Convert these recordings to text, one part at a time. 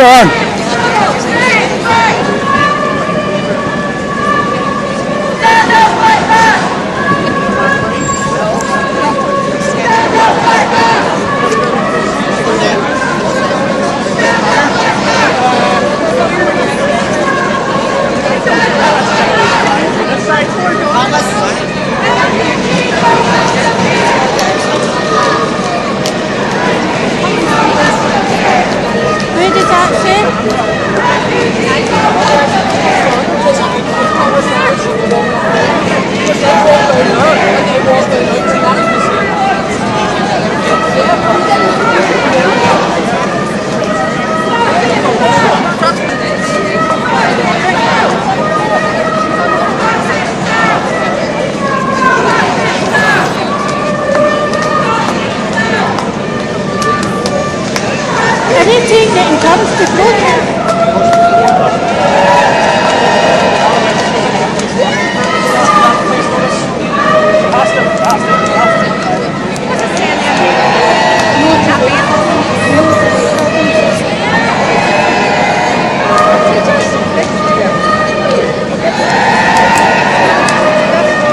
on. Anything that comes to food.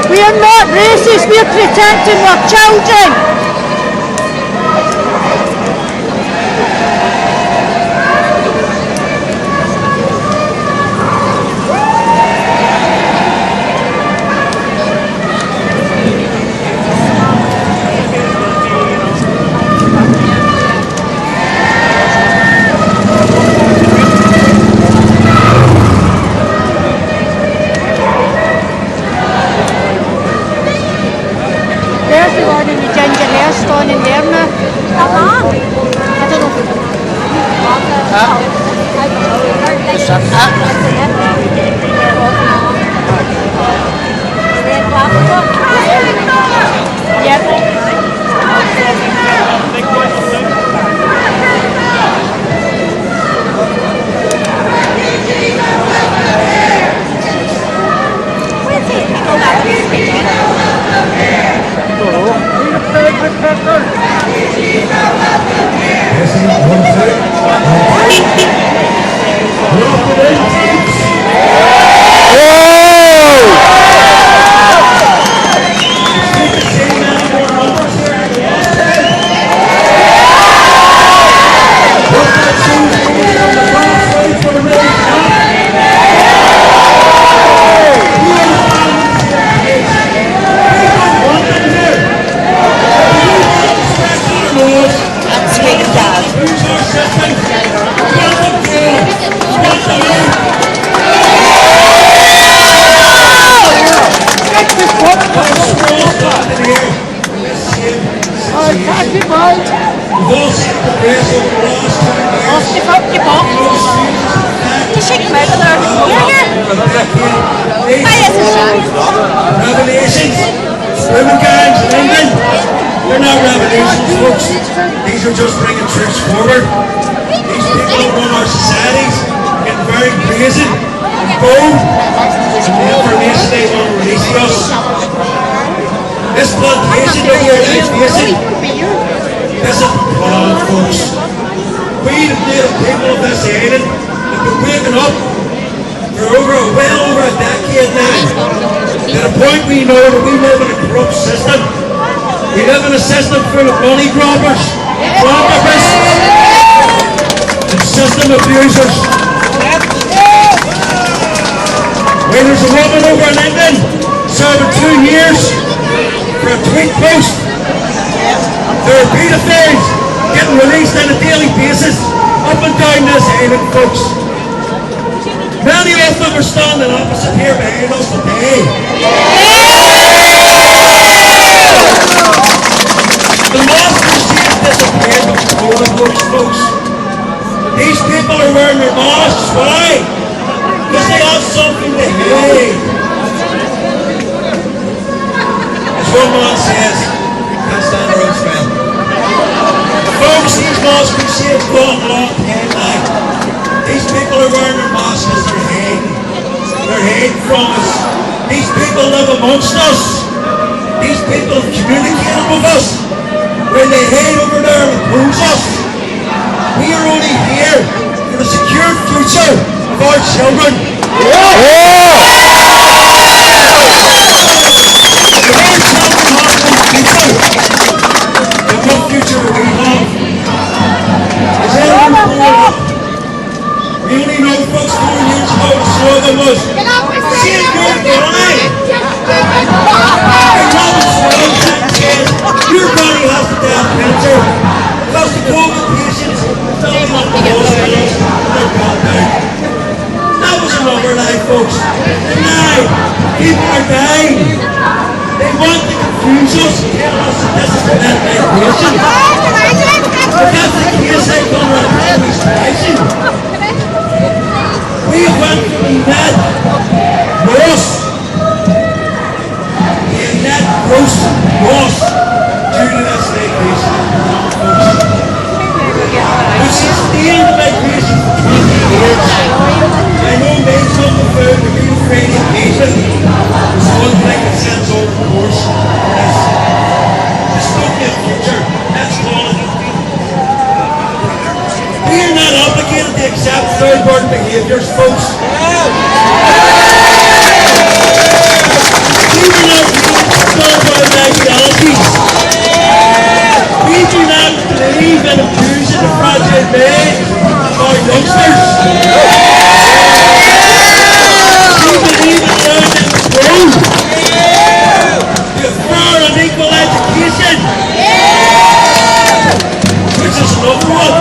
We are not racist, we are protecting our children. Irma. How long? I don't know. Revelations, swimming gangs in England, they're not revelations, folks. These are just bringing truths forward. These people who run our societies get very brazen and bold with the information they want to release to us. This plantation that we're now facing, this is the plan, folks. We, the native people of this island, have been waking up for well over a decade now. To the point we know that we live in a corrupt system. We live in a system full of money grabbers, grabbers, and system abusers. When there's a woman over in England serving 2 years for a tweet post, there are pedophiles getting released on a daily basis up and down this island, folks. Many of them are standing opposite here behind us today. The mass crusade disappeared before the folks. These people are wearing their masks. Why? Because they have something to hide. As one man says, can't stand their own smell. Folks, these mass crusades go on a long time now. These people are wearing their masks because they're hiding. They're hiding from us. These people live amongst us. These people have communicated with us. When they hide over there and oppose us, we are only here for the secure future of our children. Our children have no future. And what future do we have? Is anyone born? We only know folks 4 years ago the slogan was, see it good, Bonnie. Your Thomas Slogan says, your body has the death cancer because the COVID patients filling up the hospitals and they're gone down. That was another lie, folks. And now, people are dying. They want to confuse us and tell us that this is a medication. But that's the case I come around this patient. We went from net loss, and net gross loss due to this migration. We sustained the migration for 20 years. I know made some of the Ukrainian nation is one thing that sends over the course for this dystopian future. That's quality. We are not obligated to accept third-world behaviours, folks. We do not believe in third-world ideologies. We do not believe in abusing the fragile minds of our youngsters. We believe in learning to grow. To a fair and equal education. Which is another one.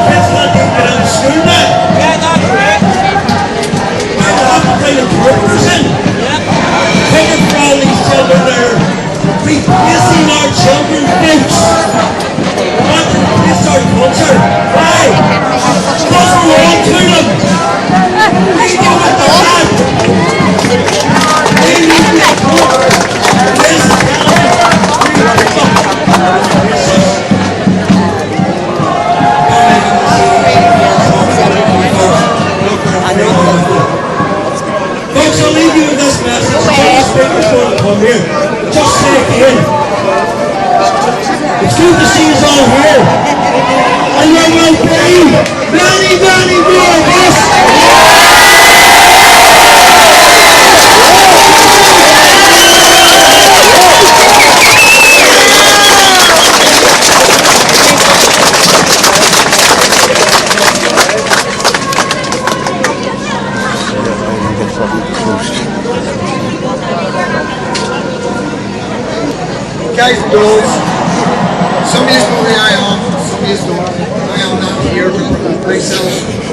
Kids not even get out of school now. Yeah, that's right. Why the appetite of workers in? Taking for all these children there, replacing our children, folks. please know, I am not here to promote myself.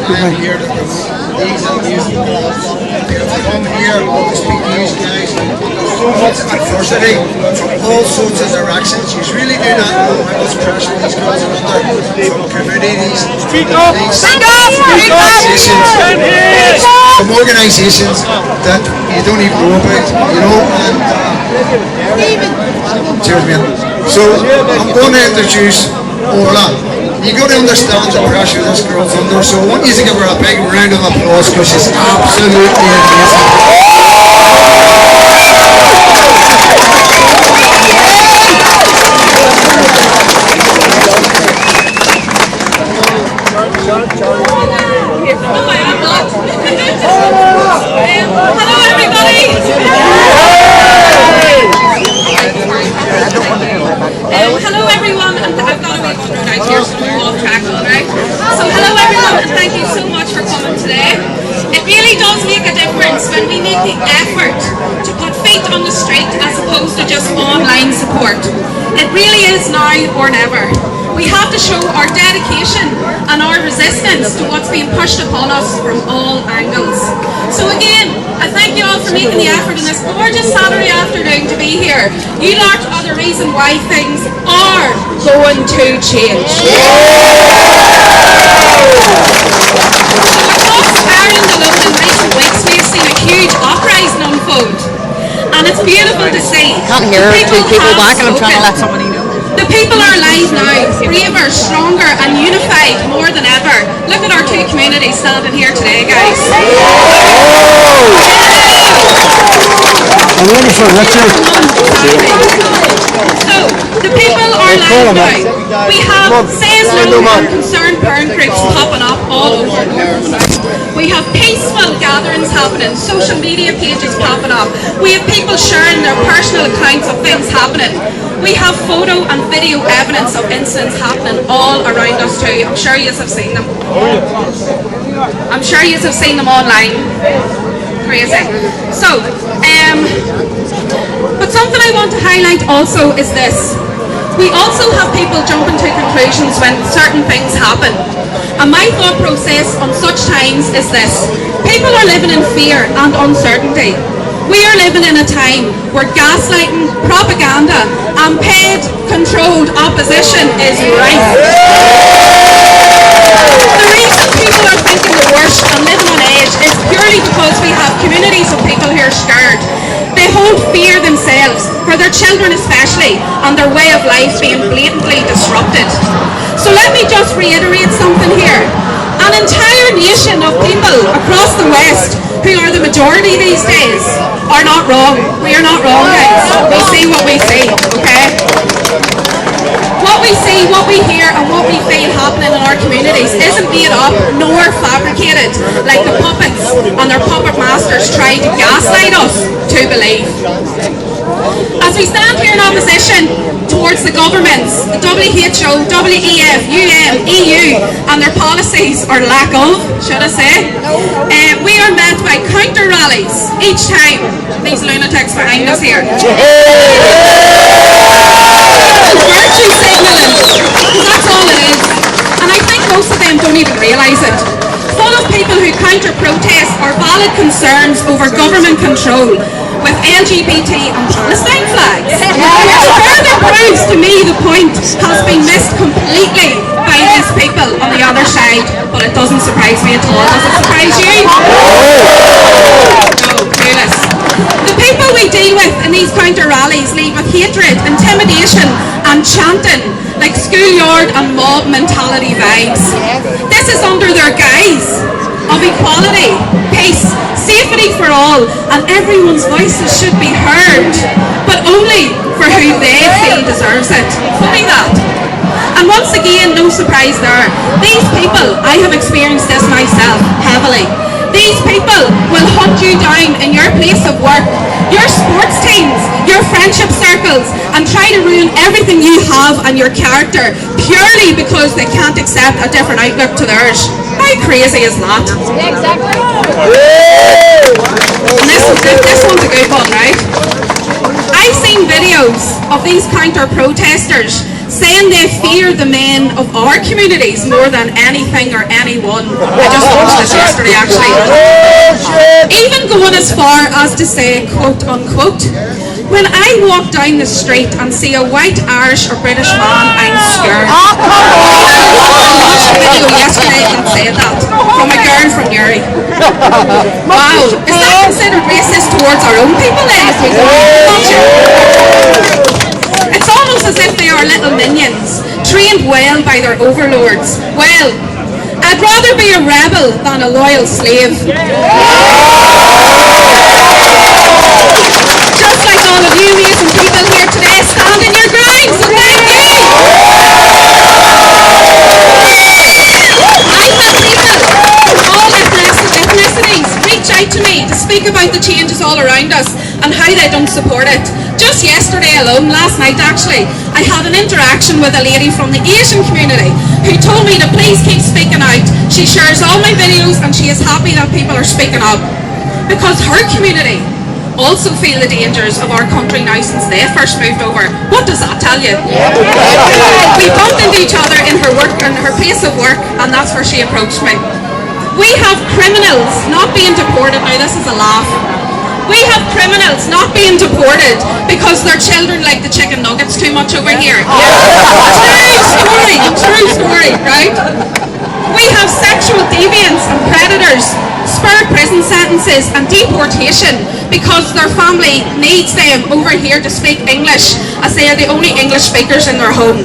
I am here to promote these amazing girls. I come here to speak to you guys. So much adversity from all sorts of directions. You really do not know how much pressure these girls are under from communities, from organisations that you don't even know about, you know. And cheers, man. So I'm going to introduce Orla. You got to understand the pressure this girl's under, so I want you to give her a big round of applause because she's absolutely amazing. Hello everybody! Hello everyone, and I've got a wee one right here, so we're off track, alright? So hello everyone, and thank you so much for coming today. It really does make a difference when we make the effort to put feet on the street as opposed to just online support. It really is now or never. We have to show our dedication and our resistance to what's being pushed upon us from all angles. So again, I thank you all for making the effort in this gorgeous Saturday afternoon to be here. You lot are the reason why things are going to change. Across Ireland alone in recent weeks, we've seen a huge uprising unfold. And it's beautiful to see. I can't hear two people back and I'm trying to let somebody know. The people are alive now, braver, stronger and unified more than ever. Look at our two communities standing here today, guys. I'm ready for Richard. So, the people are alive now. We have says no and concerned parent groups popping up all over. We have peaceful gatherings happening, social media pages popping up. We have people sharing their personal accounts of things happening. We have photo and video evidence of incidents happening all around us too. I'm sure you have seen them. I'm sure you have seen them online. Crazy. So, but something I want to highlight also is this. We also have people jumping to conclusions when certain things happen. And my thought process on such times is this. People are living in fear and uncertainty. We are living in a time where gaslighting, propaganda and paid, controlled opposition is rife. The reason people are thinking the worst and living on edge is purely because we have communities of people who are scared. They hold fear themselves, for their children especially, and their way of life being blatantly disrupted. So let me just reiterate something here. An entire nation of people across the West, who are the majority these days, are not wrong. We are not wrong, guys. We see what we see, okay? What we see, what we hear, and what we feel happening in our communities isn't made up nor fabricated like the puppets and their puppet masters try to gaslight us to believe. As we stand here in opposition towards the governments, the WHO, WEF, UN, EU, and their policies, or lack of, should I say, we are met by counter rallies each time. These lunatics behind us here. Virtue signalling, because that's all it is. And I think most of them don't even realise it. Full of people who counter-protest our valid concerns over government control with LGBT and Palestine flags. Which further proves to me the point has been missed completely by these people on the other side. But it doesn't surprise me at all. Does it surprise you? No, clueless. The people we deal with in these counter rallies lead with hatred, intimidation and chanting like schoolyard and mob mentality vibes. This is under their guise of equality, peace, safety for all, and everyone's voices should be heard, but only for who they feel deserves it. Funny that. And once again, no surprise there, these people, I have experienced this myself heavily. These people will hunt you down in your place of work, your sports teams, your friendship circles, and try to ruin everything you have and your character purely because they can't accept a different outlook to theirs. How crazy is that? Yeah, exactly. And this one's a good one, right? I've seen videos of these counter-protesters saying they fear the men of our communities more than anything or anyone. I just watched this yesterday actually. Even going as far as to say, quote unquote, when I walk down the street and see a white, Irish or British man, I'm scared. I watched a video yesterday that said that from a girl from Uri. Wow, is that considered racist towards our own people then? It's almost as if they are little minions, trained well by their overlords. Well, I'd rather be a rebel than a loyal slave. Just like all of you amazing people here today, stand in your grounds, so thank you! I tell people from all ethnicities reach out to me to speak about the changes all around us and how they don't support it. Just yesterday alone, last night actually, I had an interaction with a lady from the Asian community who told me to please keep speaking out. She shares all my videos and she is happy that people are speaking up because her community also feel the dangers of our country now since they first moved over. What does that tell you? We bumped into each other in her place of work, and that's where she approached me. We have criminals not being deported. Now this is a laugh. We have criminals not being deported because their children like the chicken nuggets too much over here. True story, right? We have sexual deviants and predators, spur prison sentences and deportation because their family needs them over here to speak English as they are the only English speakers in their home.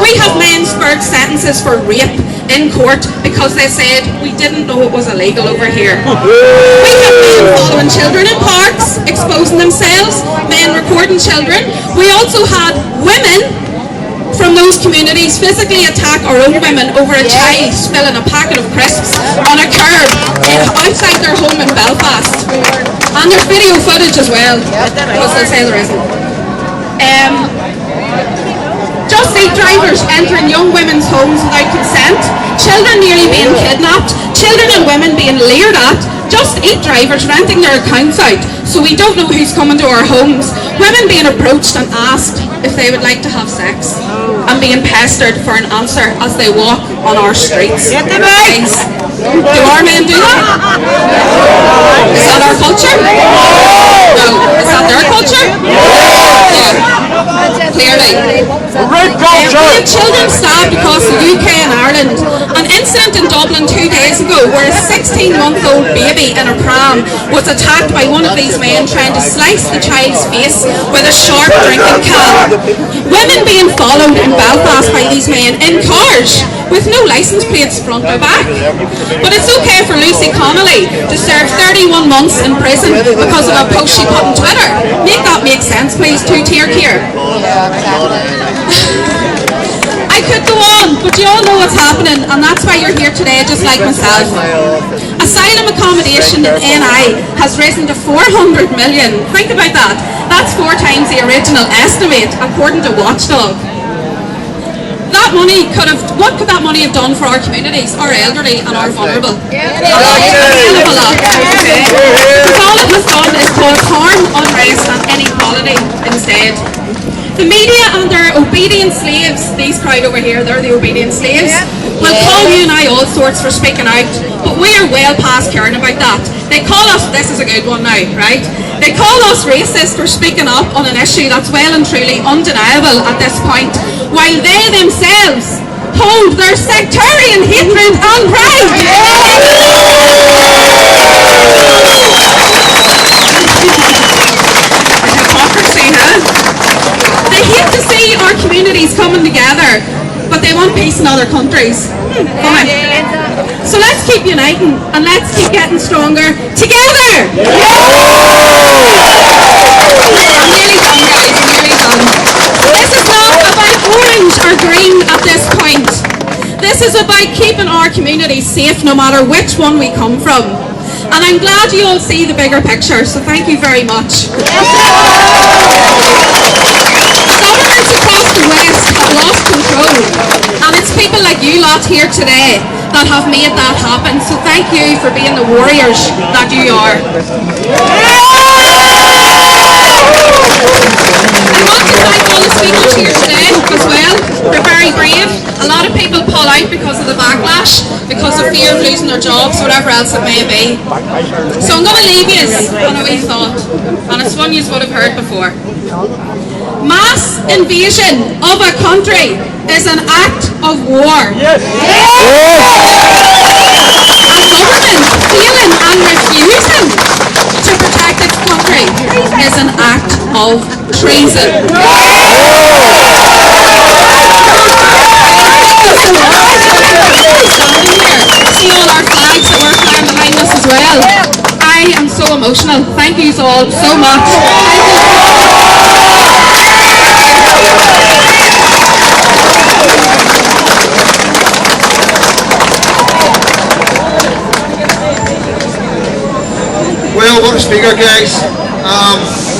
We have men spurred sentences for rape in court because they said we didn't know it was illegal over here. We have men following children in parks, exposing themselves, men recording children. We also had women from those communities physically attack our own women over a child spilling a packet of crisps on a curb outside their home in Belfast. And there's video footage as well, because they'll say there isn't. Just Eat drivers entering young women's homes without consent, children nearly being kidnapped, children and women being leered at, Just Eat drivers renting their accounts out so we don't know who's coming to our homes, women being approached and asked if they would like to have sex, and being pestered for an answer as they walk on our streets. Guys, do our men do that? Is that our culture? No. Is that their culture? Yeah. Clearly. We had children stabbed across the UK and Ireland. An incident in Dublin 2 days ago where a 16-month-old baby in a pram was attacked by one of these men trying to slice the child's face with a sharp drinking can. Women being followed in Belfast by these men in cars with no licence plates front or back. But it's okay for Lucy Connolly to serve 31 months in prison because of a post she put on Twitter. Make that make sense, please, two-tier here. I could go on, but you all know what's happening, and that's why you're here today, just like myself. Asylum accommodation in NI has risen to 400 million. Think about that. That's 4 times the original estimate, according to Watchdog. What could that money have done for our communities, our elderly and our vulnerable? Because all it has done is cause harm, unrest and inequality instead. The media and their obedient slaves, these crowd over here, they're the obedient slaves, will call you and I all sorts for speaking out, but we are well past caring about that. They call us, this is a good one now, right? They call us racist for speaking up on an issue that's well and truly undeniable at this point, while they themselves hold their sectarian hatred and pride. Hypocrisy, huh? They hate to see our communities coming together, but they want peace in other countries. So let's keep uniting and let's keep getting stronger together. I'm nearly done, guys. I'm nearly done. This is not about orange or green at this point. This is about keeping our communities safe no matter which one we come from. And I'm glad you all see the bigger picture, so thank you very much. Governments across the West have lost control, and it's people like you lot here today that have made that happen, so thank you for being the warriors that you are. I want to thank all the speakers here today as well. They're very brave. A lot of people pull out because of the backlash, because of fear of losing their jobs, whatever else it may be. So I'm going to leave you on a wee thought, and it's one you would have heard before. Mass invasion of a country is an act of war. Yes. A government failing and refusing to protect its country is an act of treason. See all our flags that we're flying behind us as well. I am so emotional. Thank you all so much. Well, what a speaker, guys.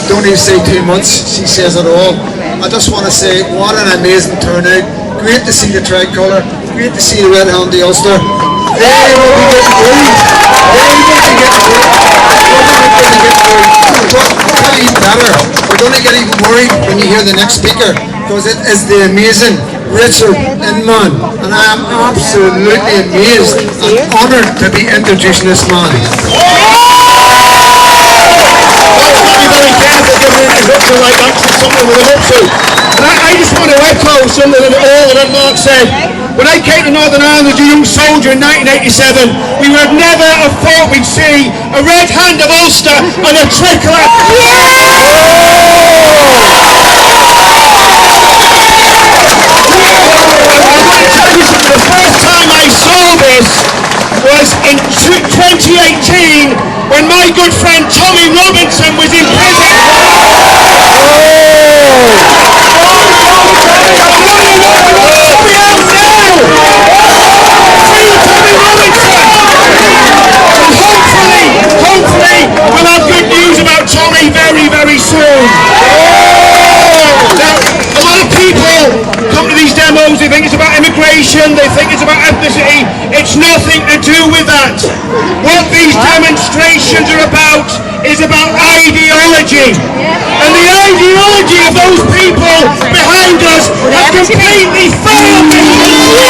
Don't need to say too much. She says it all. I just want to say what an amazing turnout. Great to see the tricolour. Great to see the red hand, the Ulster. They will be getting worried. But I'll tell you even better. We're going to get even worried when you hear the next speaker, because it is the amazing Richard Inman, and I am absolutely amazed and honoured to be introducing this man. Very careful giving an introduction like that to someone with an up to. And I just want to echo something that Mark said. When I came to Northern Ireland as a young soldier in 1987, we would never have thought we'd see a red hand of Ulster and a tricolour. The first time I saw this was in 2018 when my good friend Tommy Robinson was in prison. Hopefully we'll have good news about Tommy very, very soon. Now, a lot of people come to these demos, they think it's about immigration, they think it's about ethnicity. It's nothing to do with that. What these demonstrations are about is about ideology. And the ideology of those people behind us has completely failed this country.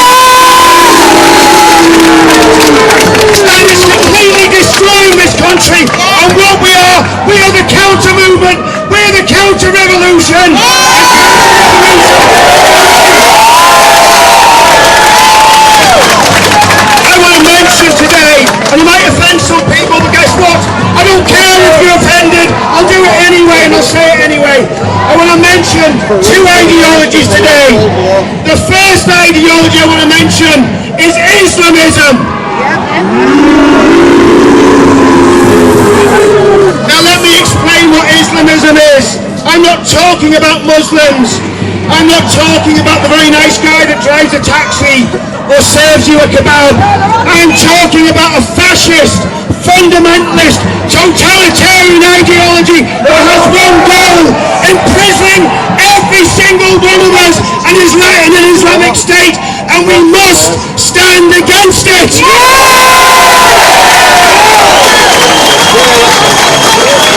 And it's completely destroying this country. And what we are the counter-movement, we're the counter-revolution. I want to mention today, and it might offend some people, but guess what? I don't care if you're offended, I'll do it anyway, and I'll say it anyway. I want to mention two ideologies today. The first ideology I want to mention is Islamism. Now let me explain what Islamism is. I'm not talking about Muslims. I'm not talking about the very nice guy that drives a taxi or serves you a kebab. I'm talking about a fascist, fundamentalist, totalitarian ideology that has one goal: imprisoning every single one of us and in an Islamic state, and we must stand against it.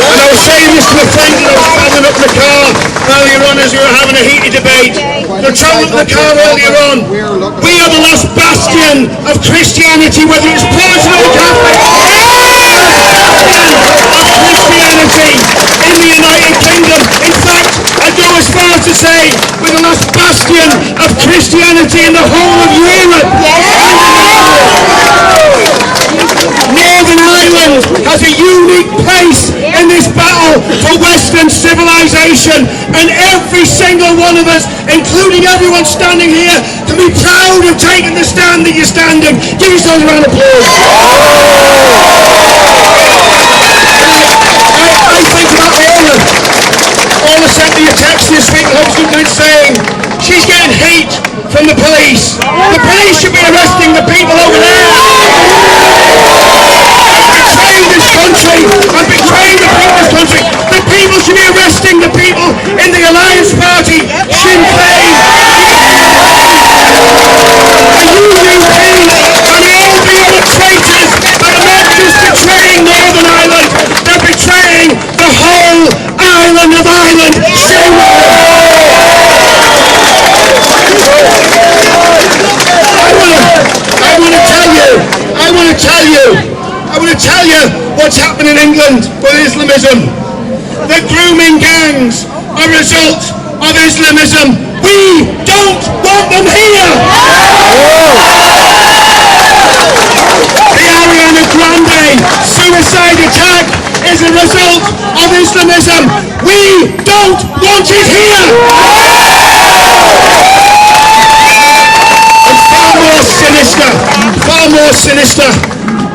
And I was saying this to a friend that I was travelling up in the car earlier on as we were having a heated debate. They're travelling up in the car earlier on. We are the last bastion of Christianity, whether it's Protestant or Catholic. Of Christianity in the United Kingdom. In fact, I'd go as far as to say we're the last bastion of Christianity in the whole of Europe. Northern Ireland has a unique place in this battle for Western civilization, and every single one of us, including everyone standing here, can be proud of taking the stand that you're standing. Give yourselves a round of applause. I think about Orla sent me a text this week, saying she's getting hate from the police. The police should be arresting the people over there. Betraying this country and betraying the people of this country. The people should be arresting the people in the Alliance Party, Sinn Féin, the UUP, and all the other traitors that are not just betraying Northern Ireland, they're betraying the whole island of Ireland. England with Islamism. The grooming gangs are a result of Islamism. We don't want them here. The Ariana Grande suicide attack is a result of Islamism. We don't want it here. And far more sinister,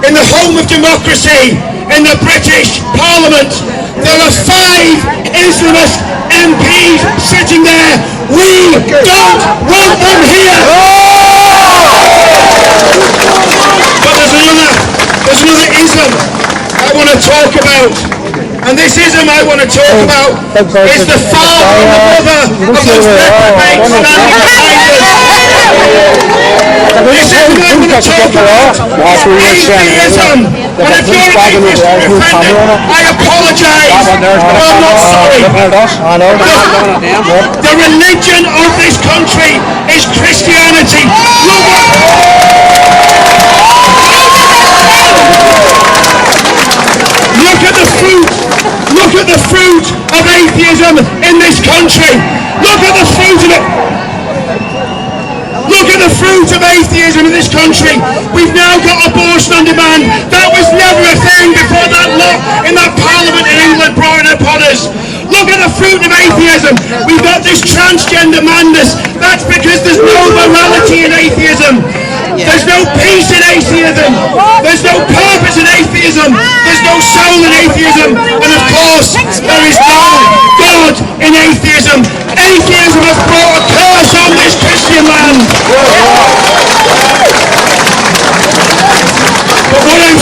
in the home of democracy, in the British Parliament, there are 5 Islamist MPs sitting there. We don't want them here. But there's another ism I want to talk about. And this ism I want to talk about is the father and the mother of those reprobates and anti-Christians. This ism I want to talk about atheism. And if you're an atheist and you're offended, I apologise, but I'm not sorry. The religion of this country is Christianity. Look at the fruit of atheism in this country. Look at the fruit of it. Look at the fruit of atheism in this country. We've now got abortion on demand. That was never a thing before that law in that parliament in England brought it upon us. Look at the fruit of atheism. We've got this transgender madness. That's because there's no morality in atheism. There's no peace in atheism. There's no purpose in atheism. There's no soul in atheism. And of course, there is no God in atheism. Atheism has brought a curse on this Christian land. But what I'm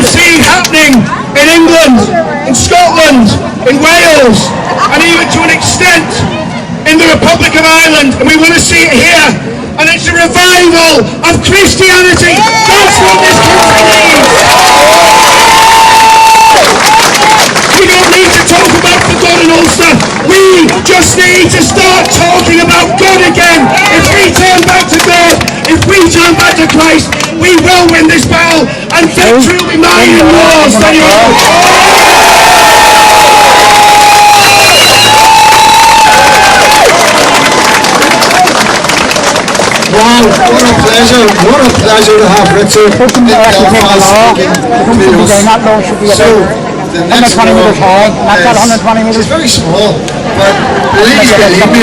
seeing happening in England, in Scotland, in Wales, and even to an extent in the Republic of Ireland, and we want to see it here, and it's a revival of Christianity. That's what this country needs. We don't need to talk about the God in Ulster. We just need to start talking about God again. If we turn back to God, if we turn back to Christ, we will win this battle, and victory will be mine in wars. Wow, what a pleasure to have Richard in Belfast speaking to us. So, the next one, she's very small, but believe me,